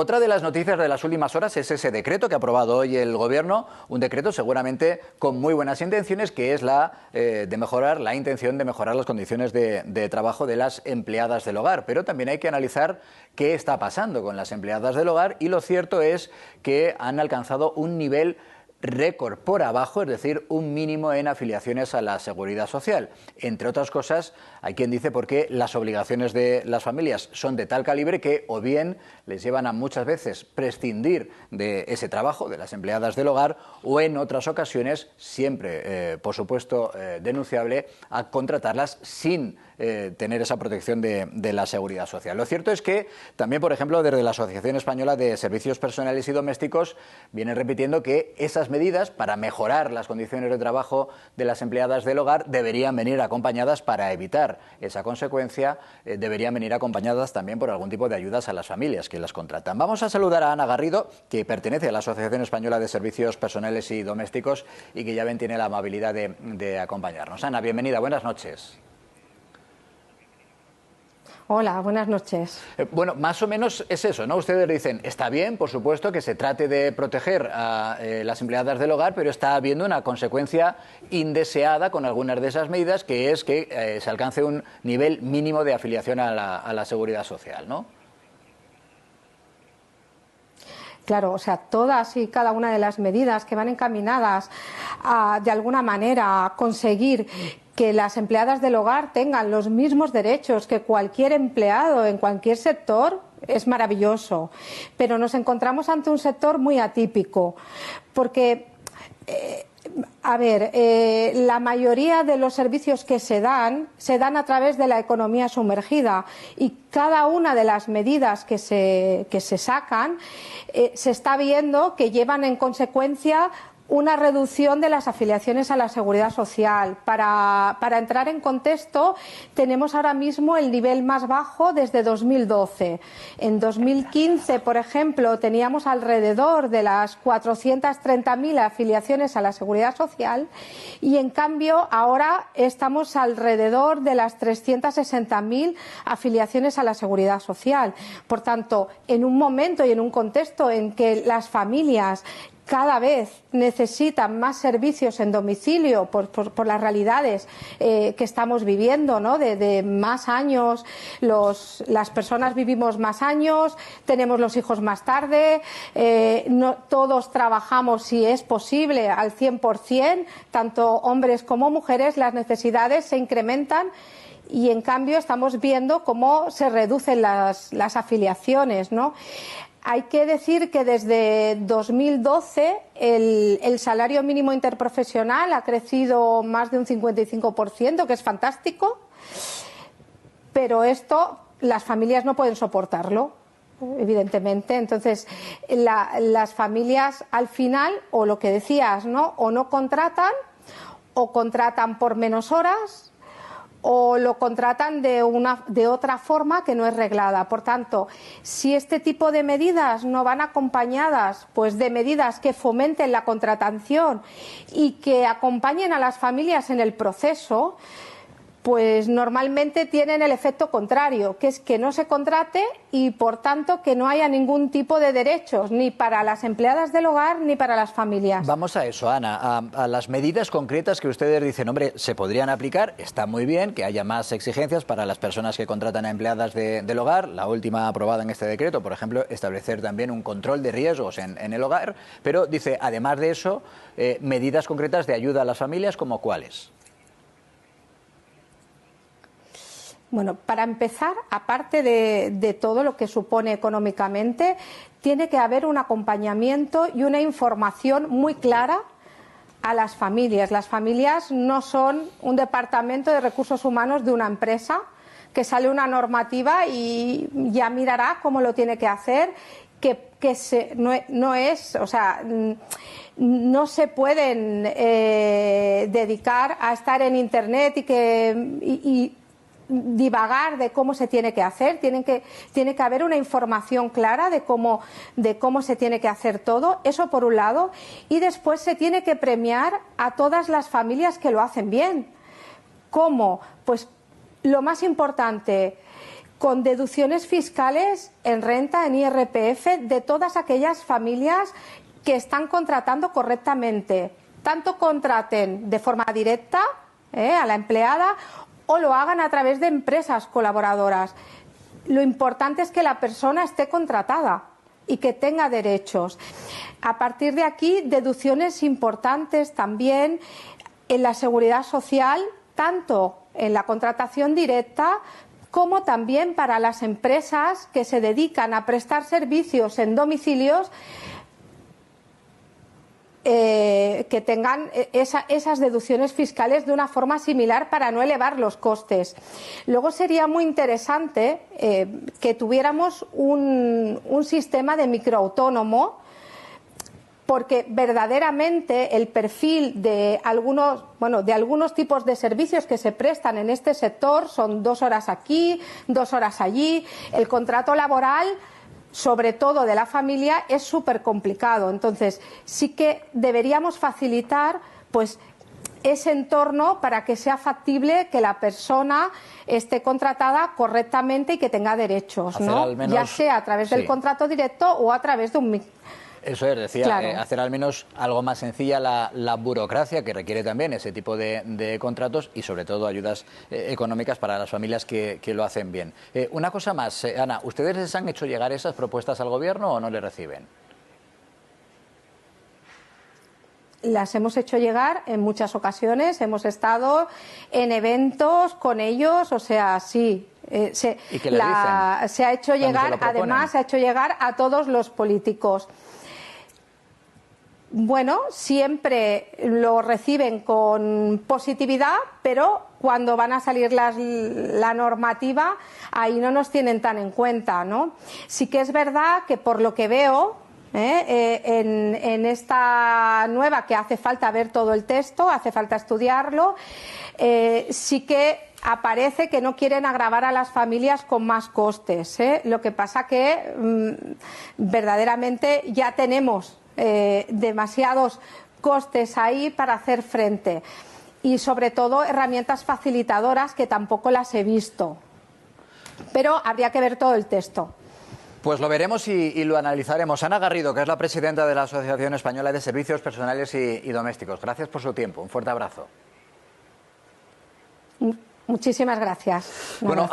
otra de las noticias de las últimas horas es ese decreto que ha aprobado hoy el Gobierno, un decreto seguramente con muy buenas intenciones, que es la intención de mejorar las condiciones de trabajo de las empleadas del hogar. Pero también hay que analizar qué está pasando con las empleadas del hogar, y lo cierto es que han alcanzado un nivel récord por abajo, es decir, un mínimo en afiliaciones a la Seguridad Social. Entre otras cosas, hay quien dice porque las obligaciones de las familias son de tal calibre que o bien les llevan a muchas veces prescindir de ese trabajo, de las empleadas del hogar, o en otras ocasiones, siempre, por supuesto, denunciable, a contratarlas sin tener esa protección de la Seguridad Social. Lo cierto es que también, por ejemplo, desde la Asociación Española de Servicios Personales y Domésticos vienen repitiendo que esas medidas para mejorar las condiciones de trabajo de las empleadas del hogar deberían venir acompañadas, para evitar esa consecuencia, deberían venir acompañadas también por algún tipo de ayudas a las familias que las contratan. Vamos a saludar a Ana Garrido, que pertenece a la Asociación Española de Servicios Personales y Domésticos y que ya ven tiene la amabilidad de acompañarnos. Ana, bienvenida, buenas noches. Hola, buenas noches. Bueno, más o menos es eso, ¿no? Ustedes dicen, está bien, por supuesto, que se trate de proteger a las empleadas del hogar, pero está habiendo una consecuencia indeseada con algunas de esas medidas, que es que se alcance un nivel mínimo de afiliación a la Seguridad Social, ¿no? Claro, o sea, todas y cada una de las medidas que van encaminadas a, de alguna manera, a conseguir que las empleadas del hogar tengan los mismos derechos que cualquier empleado en cualquier sector, es maravilloso. Pero nos encontramos ante un sector muy atípico, porque la mayoría de los servicios que se dan a través de la economía sumergida, y cada una de las medidas que se sacan se está viendo que llevan en consecuencia una reducción de las afiliaciones a la Seguridad Social. Para entrar en contexto, tenemos ahora mismo el nivel más bajo desde 2012. En 2015, por ejemplo, teníamos alrededor de las 430.000 afiliaciones a la Seguridad Social, y en cambio ahora estamos alrededor de las 360.000 afiliaciones a la Seguridad Social. Por tanto, en un momento y en un contexto en que las familias cada vez necesitan más servicios en domicilio por las realidades que estamos viviendo, ¿no? De más años, las personas vivimos más años, tenemos los hijos más tarde, no todos trabajamos, si es posible, al 100%, tanto hombres como mujeres, las necesidades se incrementan. Y en cambio estamos viendo cómo se reducen las afiliaciones, ¿no? Hay que decir que desde 2012 el salario mínimo interprofesional ha crecido más de un 55%, que es fantástico, pero esto las familias no pueden soportarlo, evidentemente. Entonces, las familias al final, o lo que decías, ¿no? O no contratan, o contratan por menos horas, o lo contratan de otra forma que no es reglada. Por tanto, si este tipo de medidas no van acompañadas pues de medidas que fomenten la contratación y que acompañen a las familias en el proceso, pues normalmente tienen el efecto contrario, que es que no se contrate y por tanto que no haya ningún tipo de derechos, ni para las empleadas del hogar ni para las familias. Vamos a eso, Ana, a las medidas concretas que ustedes dicen, hombre, se podrían aplicar. Está muy bien que haya más exigencias para las personas que contratan a empleadas del hogar. La última aprobada en este decreto, por ejemplo, establecer también un control de riesgos en el hogar, pero dice, además de eso, medidas concretas de ayuda a las familias, ¿como cuáles? Bueno, para empezar, aparte de todo lo que supone económicamente, tiene que haber un acompañamiento y una información muy clara a las familias. Las familias no son un departamento de recursos humanos de una empresa que sale una normativa y ya mirará cómo lo tiene que hacer, no se pueden dedicar a estar en Internet y divagar de cómo se tiene que hacer. Tiene que haber una información clara de cómo se tiene que hacer todo, eso por un lado, y después se tiene que premiar a todas las familias que lo hacen bien. ¿Cómo? Pues lo más importante, con deducciones fiscales en renta, en IRPF, de todas aquellas familias que están contratando correctamente. Tanto contraten de forma directa a la empleada o lo hagan a través de empresas colaboradoras. Lo importante es que la persona esté contratada y que tenga derechos. A partir de aquí, deducciones importantes también en la seguridad social, tanto en la contratación directa como también para las empresas que se dedican a prestar servicios en domicilios, que tengan esas deducciones fiscales de una forma similar para no elevar los costes. Luego sería muy interesante que tuviéramos un sistema de microautónomo, porque verdaderamente el perfil de algunos tipos de servicios que se prestan en este sector son 2 horas aquí, 2 horas allí. El contrato laboral, sobre todo de la familia, es súper complicado. Entonces, sí que deberíamos facilitar pues ese entorno para que sea factible que la persona esté contratada correctamente y que tenga derechos, ¿no? Menos, ya sea a través del contrato directo o a través de un... Eso es, decía, claro. Hacer al menos algo más sencilla la burocracia que requiere también ese tipo de contratos y sobre todo ayudas económicas para las familias que lo hacen bien. Una cosa más, Ana, ¿ustedes les han hecho llegar esas propuestas al Gobierno o no le reciben? Las hemos hecho llegar en muchas ocasiones, hemos estado en eventos con ellos, o sea, sí. Se ha hecho llegar, además, se ha hecho llegar a todos los políticos. Bueno, siempre lo reciben con positividad, pero cuando van a salir la normativa, ahí no nos tienen tan en cuenta, ¿no? Sí que es verdad que por lo que veo, en esta nueva, que hace falta ver todo el texto, hace falta estudiarlo, sí que aparece que no quieren agravar a las familias con más costes, Lo que pasa que verdaderamente ya tenemos demasiados costes ahí para hacer frente, y sobre todo herramientas facilitadoras que tampoco las he visto, pero habría que ver todo el texto. Pues lo veremos y lo analizaremos. Ana Garrido, que es la presidenta de la Asociación Española de Servicios Personales y Domésticos. Gracias por su tiempo. Un fuerte abrazo. Muchísimas gracias. Bueno,